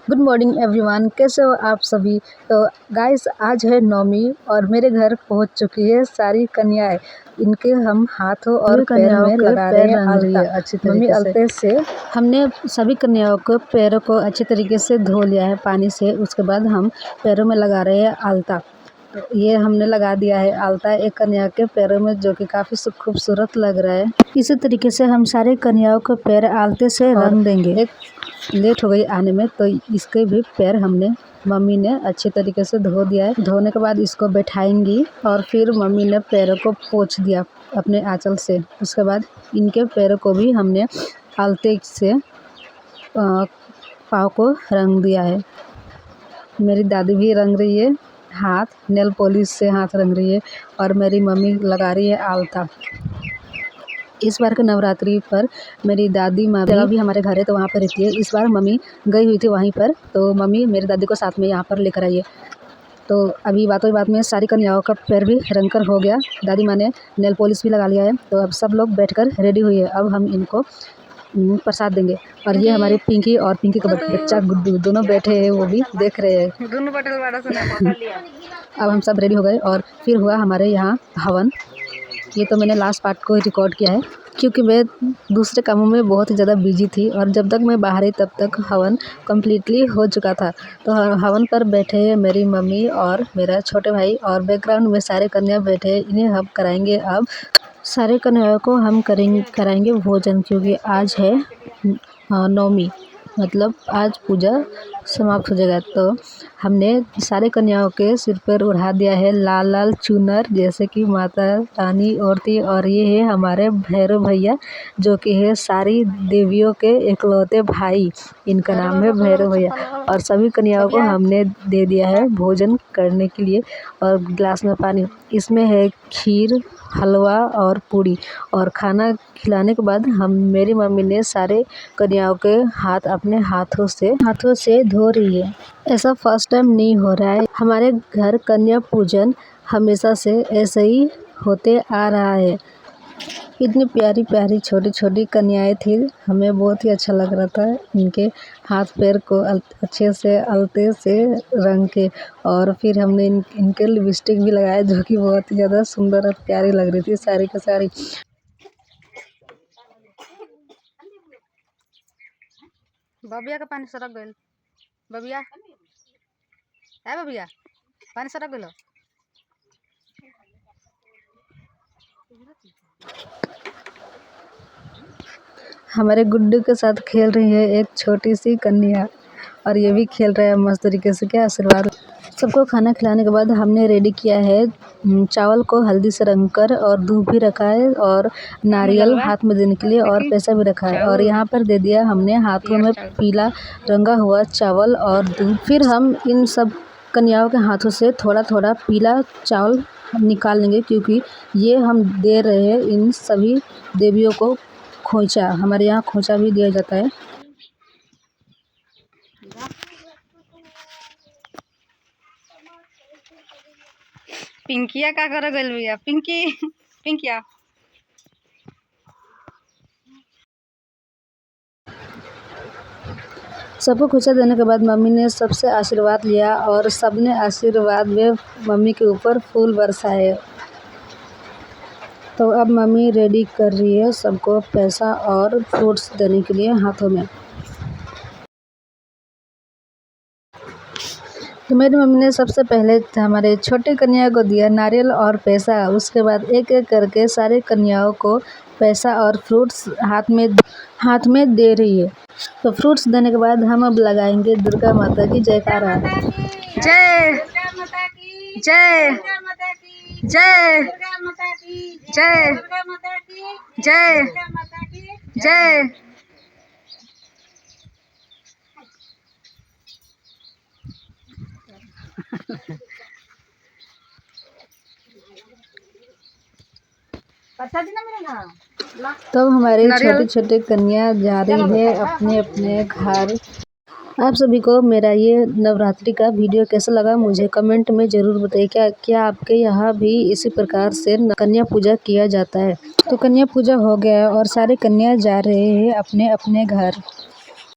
Good morning everyone, कैसे हो आप सभी। तो गाइस आज है नवमी और मेरे घर पहुंच चुकी है सारी कन्याएं। इनके हम हाथों और पैर में लगा रहे हैं आलता। मम्मी अलते से हमने सभी कन्याओं को पैरों को अच्छे तरीके से धो लिया है पानी से। उसके बाद हम पैरों में लगा रहे हैं आलता। तो ये हमने लगा दिया है आलता एक कन्या के पैरों में, जो कि काफ़ी खूबसूरत लग रहा है। इसी तरीके से हम सारे कन्याओं को पैर आलते से रंग देंगे। एक लेट हो गई आने में, तो इसके भी पैर हमने मम्मी ने अच्छे तरीके से धो दिया है। धोने के बाद इसको बैठाएंगी और फिर मम्मी ने पैरों को पोंछ दिया अपने आंचल से। उसके बाद इनके पैरों को भी हमने आलते से पाँव को रंग दिया है। मेरी दादी भी रंग रही है हाथ, नेल पॉलिश से हाथ रंग रही है और मेरी मम्मी लगा रही है आलता। इस बार के नवरात्रि पर मेरी दादी माँ भी हमारे घर है, तो वहाँ पर रहती है। इस बार मम्मी गई हुई थी वहीं पर, तो मम्मी मेरी दादी को साथ में यहाँ पर लेकर आई है। तो अभी बातों बात में सारी कन्याओं का पैर भी रंग कर हो गया। दादी माँ ने नेल पॉलिश भी लगा लिया है। तो अब सब लोग बैठकर रेडी हुई है। अब हम इनको प्रसाद देंगे। और ये हमारी पिंकी और पिंकी का बच्चा गुड्डू दोनों बैठे हैं, वो भी देख रहे हैं दोनों। अब हम सब रेडी हो गए और फिर हुआ हमारे यहाँ हवन। ये तो मैंने लास्ट पार्ट को रिकॉर्ड किया है, क्योंकि मैं दूसरे कामों में बहुत ही ज़्यादा बिजी थी और जब तक मैं बाहर आई तब तक हवन कम्प्लीटली हो चुका था। तो हवन पर बैठे हैं मेरी मम्मी और मेरा छोटे भाई, और बैकग्राउंड में सारे कन्या बैठे हैं। इन्हें हम कराएंगे, अब सारे कन्याओं को हम कराएंगे भोजन, क्योंकि आज है नवमी, मतलब आज पूजा समाप्त हो जाएगा। तो हमने सारे कन्याओं के सिर पर उड़ा दिया है लाल लाल चुनर, जैसे कि माता रानी ओढ़ती। और ये है हमारे भैरव भैया, जो कि है सारी देवियों के इकलौते भाई, इनका नाम है भैरव भैया। और सभी कन्याओं को हमने दे दिया है भोजन करने के लिए, और गिलास में पानी। इसमें है खीर, हलवा और पूड़ी। और खाना खिलाने के बाद मेरी मम्मी ने सारे कन्याओं के हाथ अपने हाथों से धो रही है। ऐसा फर्स्ट टाइम नहीं हो रहा है, हमारे घर कन्या पूजन हमेशा से ऐसे ही होते आ रहा है। इतनी प्यारी प्यारी छोटी छोटी कन्याएं थी, हमें बहुत ही अच्छा लग रहा था इनके हाथ पैर को अच्छे से अलते से रंग के। और फिर हमने इनके लिपस्टिक भी लगाया, जो कि बहुत ही ज़्यादा सुंदर और प्यारी लग रही थी सारी की सारी। बबिया का पानी सरक गइल। बबिया है, बबिया पानी सरक गइल। हमारे गुड्डू के साथ खेल रही है एक छोटी सी कन्या, और ये भी खेल रहा है मस्त तरीके से। क्या आशीर्वाद। सबको खाना खिलाने के बाद हमने रेडी किया है चावल को हल्दी से रंग कर, और दूध भी रखा है, और नारियल हाथ में देने के लिए, और पैसा भी रखा है। और यहाँ पर दे दिया हमने हाथों में पीला रंगा हुआ चावल और दूध। फिर हम इन सब कन्याओं के हाथों से थोड़ा थोड़ा पीला चावल निकाल लेंगे, क्योंकि ये हम दे रहे हैं इन सभी देवियों को खोंचा। हमारे यहाँ खोंचा भी दिया जाता है। पिंकिया का कर गइल भैया, पिंकिया सबको खोंचा देने के बाद मम्मी ने सबसे आशीर्वाद लिया, और सबने आशीर्वाद में मम्मी के ऊपर फूल बरसाए। तो अब मम्मी रेडी कर रही है सबको पैसा और फ्रूट्स देने के लिए हाथों में। तो मेरी मम्मी ने सबसे पहले हमारे छोटे कन्या को दिया नारियल और पैसा। उसके बाद एक एक करके सारे कन्याओं को पैसा और फ्रूट्स हाथ में दे रही है। तो फ्रूट्स देने के बाद हम अब लगाएंगे दुर्गा माता की जयकारा। जय जय जय जय जय जय। तब हमारे छोटे छोटे कन्या जा रही है अपने अपने घर। आप सभी को मेरा ये नवरात्रि का वीडियो कैसा लगा मुझे कमेंट में ज़रूर बताइए। क्या आपके यहाँ भी इसी प्रकार से कन्या पूजा किया जाता है। तो कन्या पूजा हो गया और सारे कन्या जा रहे हैं अपने अपने घर।